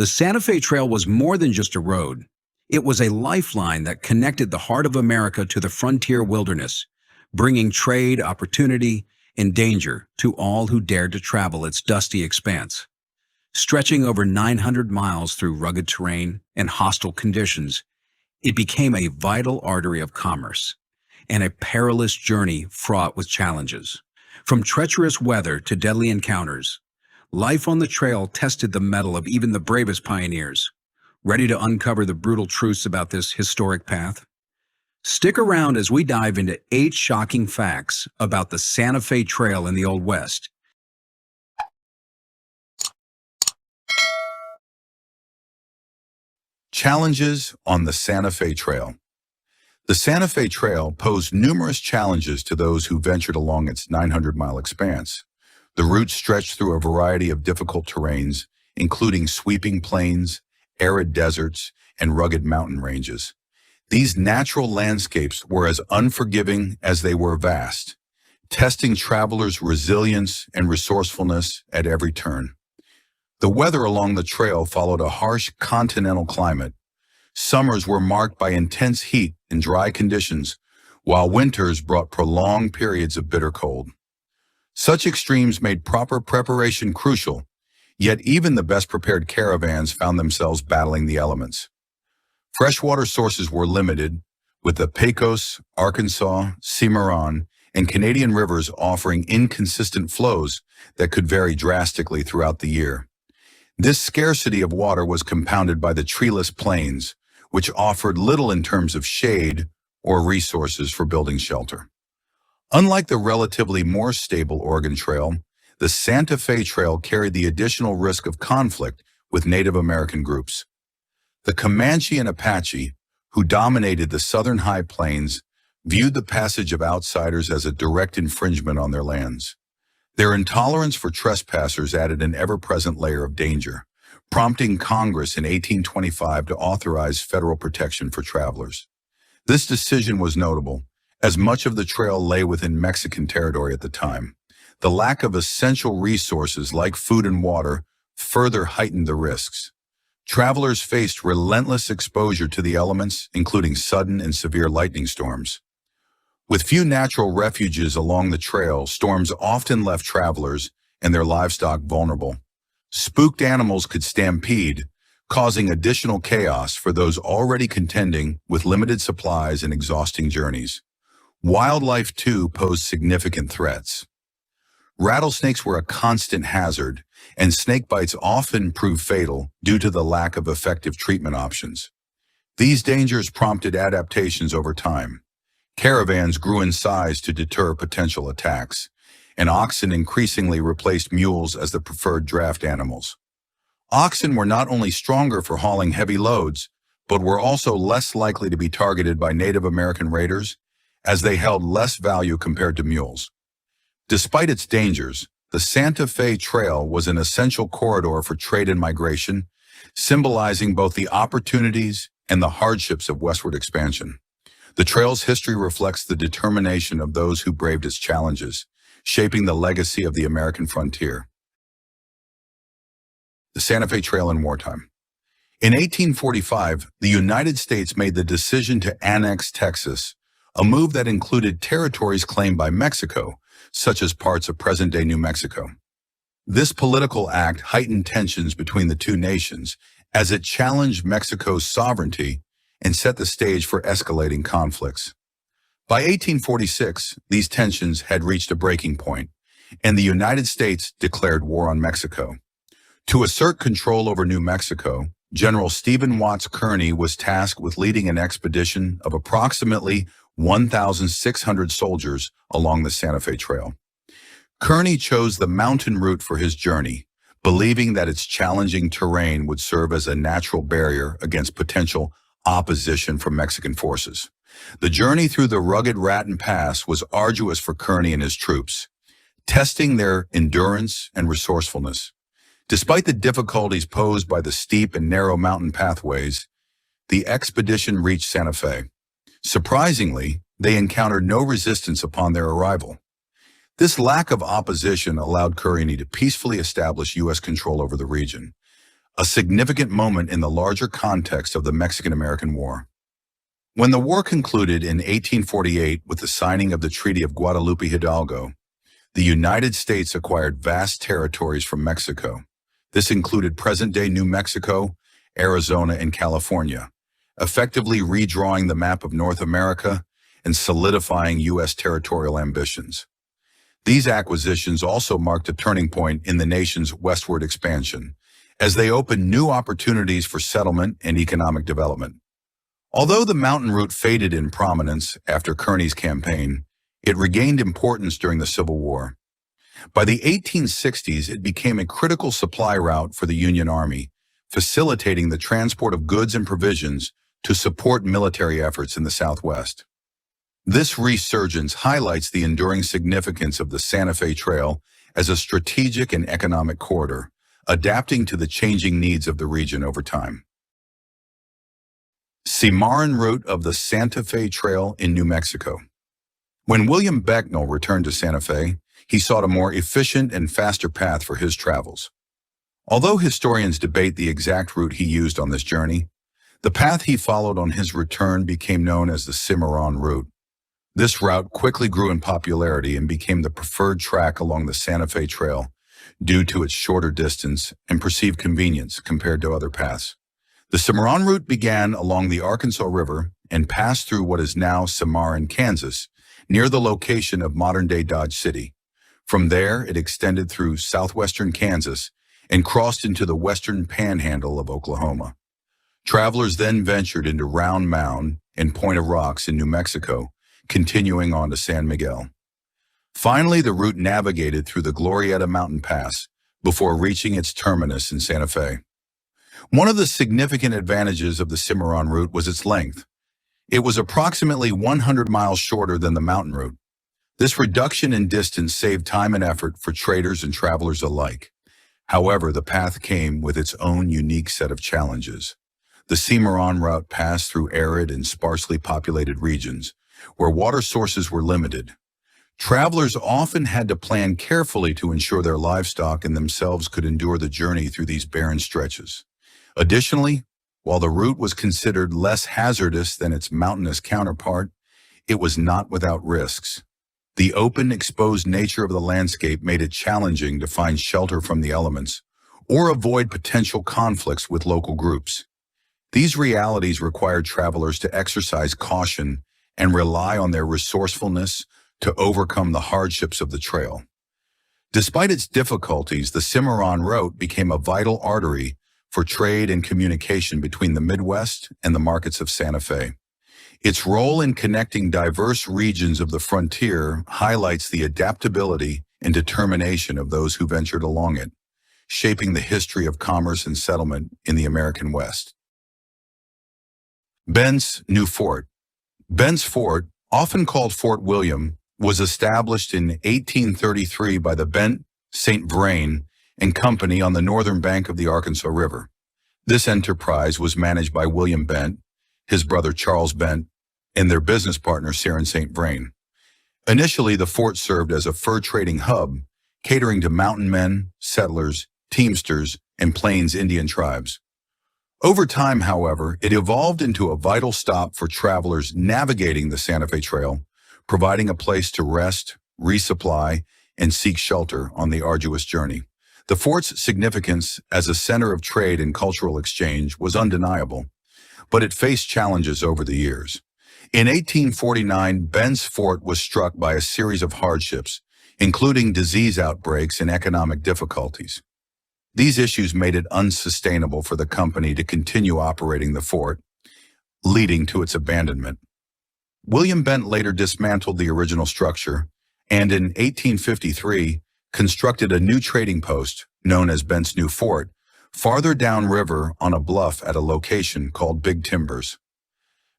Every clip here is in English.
The Santa Fe Trail was more than just a road. It was a lifeline that connected the heart of America to the frontier wilderness, bringing trade, opportunity, and danger to all who dared to travel its dusty expanse. Stretching over 900 miles through rugged terrain and hostile conditions, it became a vital artery of commerce and a perilous journey fraught with challenges. From treacherous weather to deadly encounters, life on the trail tested the mettle of even the bravest pioneers. Ready to uncover the brutal truths about this historic path? Stick around as we dive into 8 shocking facts about the Santa Fe Trail in the Old West. Challenges on the Santa Fe Trail. The Santa Fe Trail posed numerous challenges to those who ventured along its 900-mile expanse. The route stretched through a variety of difficult terrains, including sweeping plains, arid deserts, and rugged mountain ranges. These natural landscapes were as unforgiving as they were vast, testing travelers' resilience and resourcefulness at every turn. The weather along the trail followed a harsh continental climate. Summers were marked by intense heat and dry conditions, while winters brought prolonged periods of bitter cold. Such extremes made proper preparation crucial, yet even the best-prepared caravans found themselves battling the elements. Freshwater sources were limited, with the Pecos, Arkansas, Cimarron, and Canadian rivers offering inconsistent flows that could vary drastically throughout the year. This scarcity of water was compounded by the treeless plains, which offered little in terms of shade or resources for building shelter. Unlike the relatively more stable Oregon Trail, the Santa Fe Trail carried the additional risk of conflict with Native American groups. The Comanche and Apache, who dominated the southern high plains, viewed the passage of outsiders as a direct infringement on their lands. Their intolerance for trespassers added an ever-present layer of danger, prompting Congress in 1825 to authorize federal protection for travelers. This decision was notable, as much of the trail lay within Mexican territory at the time. The lack of essential resources like food and water further heightened the risks. Travelers faced relentless exposure to the elements, including sudden and severe lightning storms. With few natural refuges along the trail, storms often left travelers and their livestock vulnerable. Spooked animals could stampede, causing additional chaos for those already contending with limited supplies and exhausting journeys. Wildlife, too, posed significant threats. Rattlesnakes were a constant hazard, and snake bites often proved fatal due to the lack of effective treatment options. These dangers prompted adaptations over time. Caravans grew in size to deter potential attacks, and oxen increasingly replaced mules as the preferred draft animals. Oxen were not only stronger for hauling heavy loads, but were also less likely to be targeted by Native American raiders, as they held less value compared to mules. Despite its dangers, the Santa Fe Trail was an essential corridor for trade and migration, symbolizing both the opportunities and the hardships of westward expansion. The trail's history reflects the determination of those who braved its challenges, shaping the legacy of the American frontier. The Santa Fe Trail in wartime. In 1845, the United States made the decision to annex Texas, a move that included territories claimed by Mexico, such as parts of present-day New Mexico. This political act heightened tensions between the two nations as it challenged Mexico's sovereignty and set the stage for escalating conflicts. By 1846, these tensions had reached a breaking point, and the United States declared war on Mexico. To assert control over New Mexico, General Stephen Watts Kearny was tasked with leading an expedition of approximately 1,600 soldiers along the Santa Fe Trail. Kearny chose the mountain route for his journey, believing that its challenging terrain would serve as a natural barrier against potential opposition from Mexican forces. The journey through the rugged Raton Pass was arduous for Kearny and his troops, testing their endurance and resourcefulness. Despite the difficulties posed by the steep and narrow mountain pathways, the expedition reached Santa Fe. Surprisingly, they encountered no resistance upon their arrival. This lack of opposition allowed Kearny to peacefully establish U.S. control over the region. a significant moment in the larger context of the Mexican-American War. When the war concluded in 1848 with the signing of the Treaty of Guadalupe Hidalgo, the United States acquired vast territories from Mexico. This included present-day New Mexico, Arizona, and California, effectively redrawing the map of North America and solidifying U.S. territorial ambitions. These acquisitions also marked a turning point in the nation's westward expansion, as they opened new opportunities for settlement and economic development. Although the mountain route faded in prominence after Kearny's campaign, it regained importance during the Civil War. By the 1860s, it became a critical supply route for the Union Army, facilitating the transport of goods and provisions to support military efforts in the Southwest. This resurgence highlights the enduring significance of the Santa Fe Trail as a strategic and economic corridor, adapting to the changing needs of the region over time. Cimarron route of the Santa Fe Trail in New Mexico. When William Becknell returned to Santa Fe, he sought a more efficient and faster path for his travels. Although historians debate the exact route he used on this journey, the path he followed on his return became known as the Cimarron route. This route quickly grew in popularity and became the preferred track along the Santa Fe Trail due to its shorter distance and perceived convenience compared to other paths. The Cimarron route began along the Arkansas River and passed through what is now Cimarron, Kansas, near the location of modern-day Dodge City. From there, it extended through southwestern Kansas and crossed into the western panhandle of Oklahoma. Travelers then ventured into Round Mound and Point of Rocks in New Mexico, continuing on to San Miguel. Finally, the route navigated through the Glorieta Mountain Pass before reaching its terminus in Santa Fe. One of the significant advantages of the Cimarron route was its length. It was approximately 100 miles shorter than the mountain route. This reduction in distance saved time and effort for traders and travelers alike. However, the path came with its own unique set of challenges. The Cimarron route passed through arid and sparsely populated regions, where water sources were limited. Travelers often had to plan carefully to ensure their livestock and themselves could endure the journey through these barren stretches. Additionally, while the route was considered less hazardous than its mountainous counterpart, it was not without risks. The open, exposed nature of the landscape made it challenging to find shelter from the elements or avoid potential conflicts with local groups. These realities required travelers to exercise caution and rely on their resourcefulness to overcome the hardships of the trail. Despite its difficulties, the Cimarron route became a vital artery for trade and communication between the Midwest and the markets of Santa Fe. Its role in connecting diverse regions of the frontier highlights the adaptability and determination of those who ventured along it, shaping the history of commerce and settlement in the American West. Bent's New Fort. Bent's Fort, often called Fort William, was established in 1833 by the Bent, St. Vrain and Company on the northern bank of the Arkansas River. This enterprise was managed by William Bent, his brother Charles Bent, and their business partner Cimarron St. Vrain. Initially, the fort served as a fur trading hub, catering to mountain men, settlers, teamsters, and Plains Indian tribes. Over time, however, it evolved into a vital stop for travelers navigating the Santa Fe Trail, providing a place to rest, resupply, and seek shelter on the arduous journey. The fort's significance as a center of trade and cultural exchange was undeniable, but it faced challenges over the years. In 1849, Bent's Fort was struck by a series of hardships, including disease outbreaks and economic difficulties. These issues made it unsustainable for the company to continue operating the fort, leading to its abandonment. William Bent later dismantled the original structure and in 1853 constructed a new trading post known as Bent's New Fort farther downriver on a bluff at a location called Big Timbers.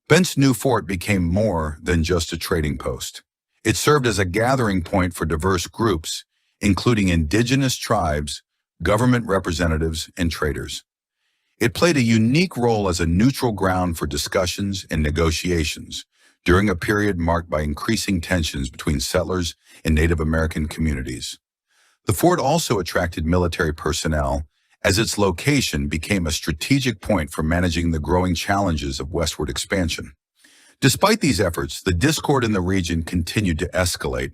Bent's New Fort became more than just a trading post. It served as a gathering point for diverse groups, including indigenous tribes, government representatives, and traders. It played a unique role as a neutral ground for discussions and negotiations during a period marked by increasing tensions between settlers and Native American communities. The fort also attracted military personnel, as its location became a strategic point for managing the growing challenges of westward expansion. Despite these efforts, the discord in the region continued to escalate,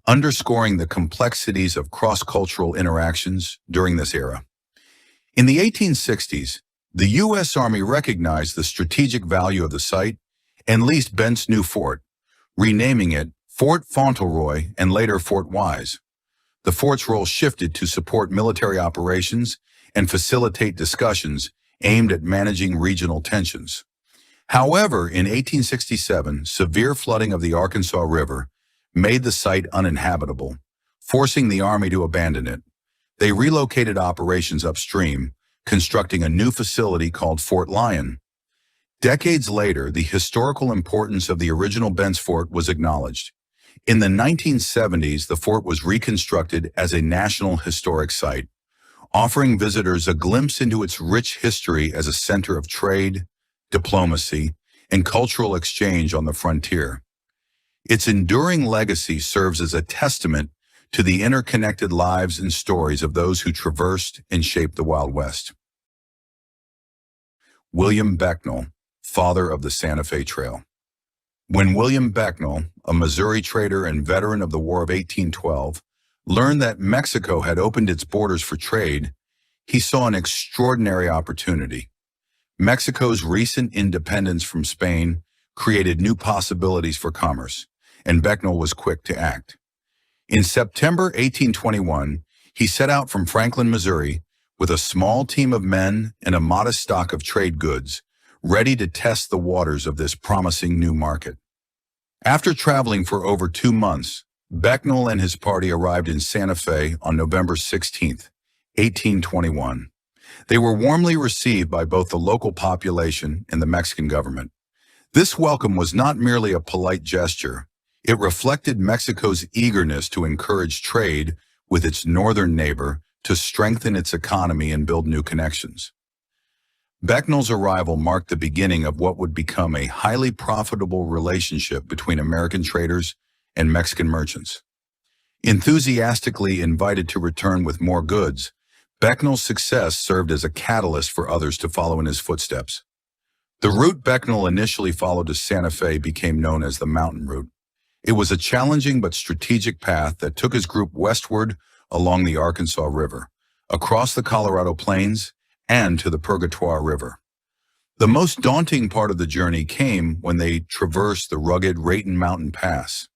underscoring the complexities of cross-cultural interactions during this era. In the 1860s, the U.S. Army recognized the strategic value of the site and leased Bent's new fort, renaming it Fort Fauntleroy and later Fort Wise. The fort's role shifted to support military operations and facilitate discussions aimed at managing regional tensions. However, in 1867, severe flooding of the Arkansas River made the site uninhabitable, forcing the Army to abandon it. They relocated operations upstream, constructing a new facility called Fort Lyon. Decades later, the historical importance of the original Bent's Fort was acknowledged. In the 1970s, the fort was reconstructed as a National Historic Site, offering visitors a glimpse into its rich history as a center of trade, diplomacy, and cultural exchange on the frontier. Its enduring legacy serves as a testament to the interconnected lives and stories of those who traversed and shaped the Wild West. William Becknell, father of the Santa Fe Trail. When William Becknell, a Missouri trader and veteran of the War of 1812, learned that Mexico had opened its borders for trade, he saw an extraordinary opportunity. Mexico's recent independence from Spain created new possibilities for commerce, and Becknell was quick to act. In September 1821, he set out from Franklin, Missouri, with a small team of men and a modest stock of trade goods, ready to test the waters of this promising new market. After traveling for over 2 months, Becknell and his party arrived in Santa Fe on November 16, 1821. They were warmly received by both the local population and the Mexican government. This welcome was not merely a polite gesture. It reflected Mexico's eagerness to encourage trade with its northern neighbor, to strengthen its economy and build new connections. Becknell's arrival marked the beginning of what would become a highly profitable relationship between American traders and Mexican merchants. Enthusiastically invited to return with more goods, Becknell's success served as a catalyst for others to follow in his footsteps. The route Becknell initially followed to Santa Fe became known as the Mountain Route. It was a challenging but strategic path that took his group westward along the Arkansas River, across the Colorado Plains, and to the Purgatoire River. The most daunting part of the journey came when they traversed the rugged Raton Mountain Pass.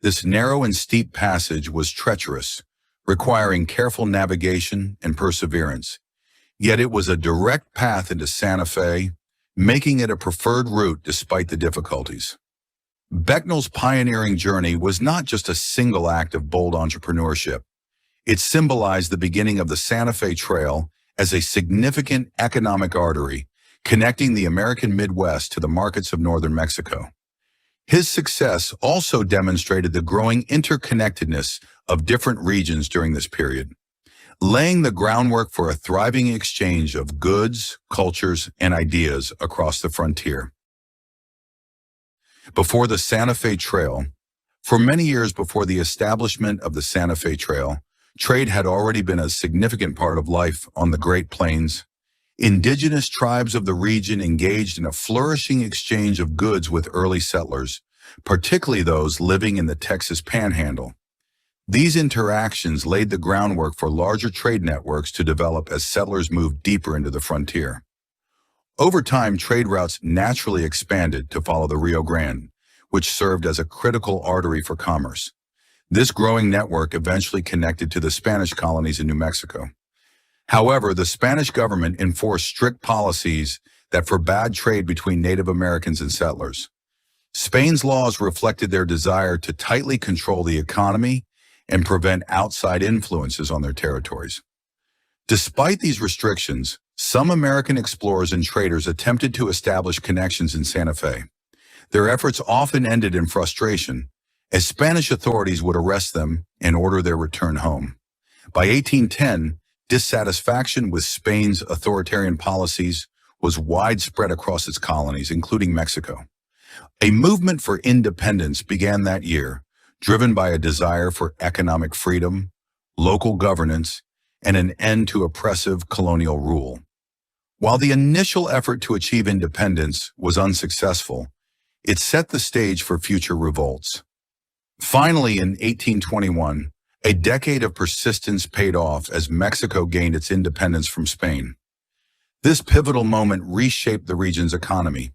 This narrow and steep passage was treacherous, requiring careful navigation and perseverance. Yet it was a direct path into Santa Fe, making it a preferred route despite the difficulties. Becknell's pioneering journey was not just a single act of bold entrepreneurship. It symbolized the beginning of the Santa Fe Trail as a significant economic artery, connecting the American Midwest to the markets of northern Mexico. His success also demonstrated the growing interconnectedness of different regions during this period, laying the groundwork for a thriving exchange of goods, cultures, and ideas across the frontier. Before the Santa Fe Trail, for many years before the establishment of the Santa Fe Trail, trade had already been a significant part of life on the Great Plains. Indigenous tribes of the region engaged in a flourishing exchange of goods with early settlers, particularly those living in the Texas Panhandle. These interactions laid the groundwork for larger trade networks to develop as settlers moved deeper into the frontier. Over time, trade routes naturally expanded to follow the Rio Grande, which served as a critical artery for commerce. This growing network eventually connected to the Spanish colonies in New Mexico. However, the Spanish government enforced strict policies that forbade trade between Native Americans and settlers. Spain's laws reflected their desire to tightly control the economy and prevent outside influences on their territories. Despite these restrictions, some American explorers and traders attempted to establish connections in Santa Fe. Their efforts often ended in frustration, as Spanish authorities would arrest them and order their return home. By 1810, dissatisfaction with Spain's authoritarian policies was widespread across its colonies, including Mexico. A movement for independence began that year, driven by a desire for economic freedom, local governance, and an end to oppressive colonial rule. While the initial effort to achieve independence was unsuccessful, it set the stage for future revolts. Finally, in 1821, a decade of persistence paid off as Mexico gained its independence from Spain. This pivotal moment reshaped the region's economy.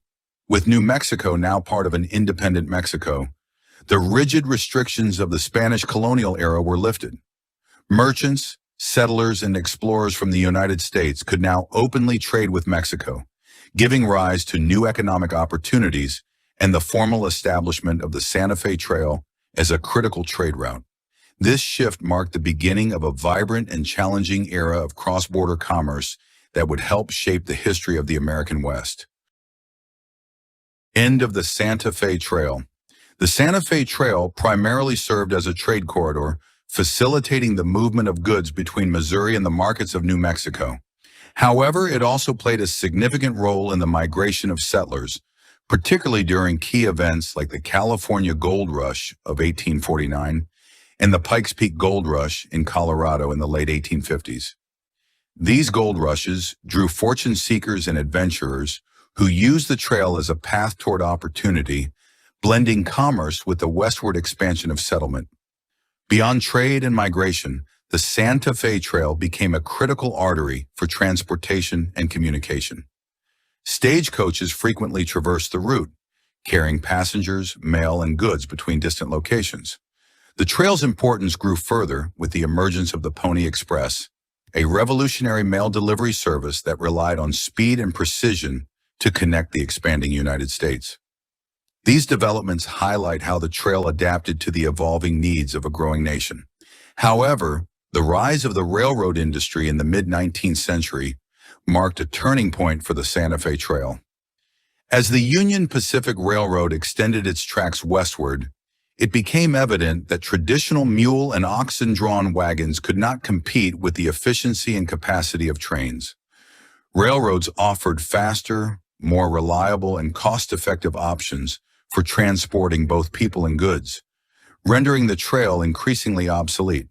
With New Mexico now part of an independent Mexico, the rigid restrictions of the Spanish colonial era were lifted. Merchants, settlers, and explorers from the United States could now openly trade with Mexico, giving rise to new economic opportunities and the formal establishment of the Santa Fe Trail as a critical trade route. This shift marked the beginning of a vibrant and challenging era of cross-border commerce that would help shape the history of the American West. End of the Santa Fe Trail. The Santa Fe Trail primarily served as a trade corridor, facilitating the movement of goods between Missouri and the markets of New Mexico. However, it also played a significant role in the migration of settlers, particularly during key events like the California Gold Rush of 1849 and the Pikes Peak Gold Rush in Colorado in the late 1850s. These gold rushes drew fortune seekers and adventurers who used the trail as a path toward opportunity, blending commerce with the westward expansion of settlement. Beyond trade and migration, the Santa Fe Trail became a critical artery for transportation and communication. Stagecoaches frequently traversed the route, carrying passengers, mail, and goods between distant locations. The trail's importance grew further with the emergence of the Pony Express, a revolutionary mail delivery service that relied on speed and precision to connect the expanding United States. These developments highlight how the trail adapted to the evolving needs of a growing nation. However, the rise of the railroad industry in the mid-19th century marked a turning point for the Santa Fe Trail. As the Union Pacific Railroad extended its tracks westward, it became evident that traditional mule and oxen-drawn wagons could not compete with the efficiency and capacity of trains. Railroads offered faster, more reliable, and cost-effective options for transporting both people and goods, rendering the trail increasingly obsolete.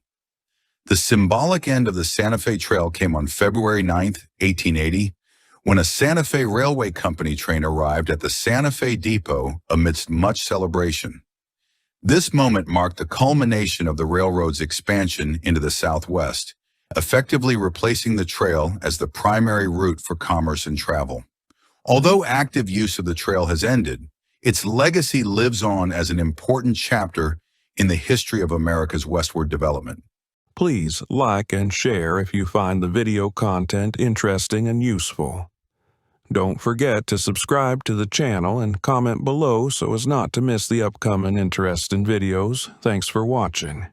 The symbolic end of the Santa Fe Trail came on February 9, 1880, when a Santa Fe Railway Company train arrived at the Santa Fe Depot amidst much celebration. This moment marked the culmination of the railroad's expansion into the Southwest, effectively replacing the trail as the primary route for commerce and travel. Although active use of the trail has ended, its legacy lives on as an important chapter in the history of America's westward development. Please like and share if you find the video content interesting and useful. Don't forget to subscribe to the channel and comment below so as not to miss the upcoming interesting videos. Thanks for watching.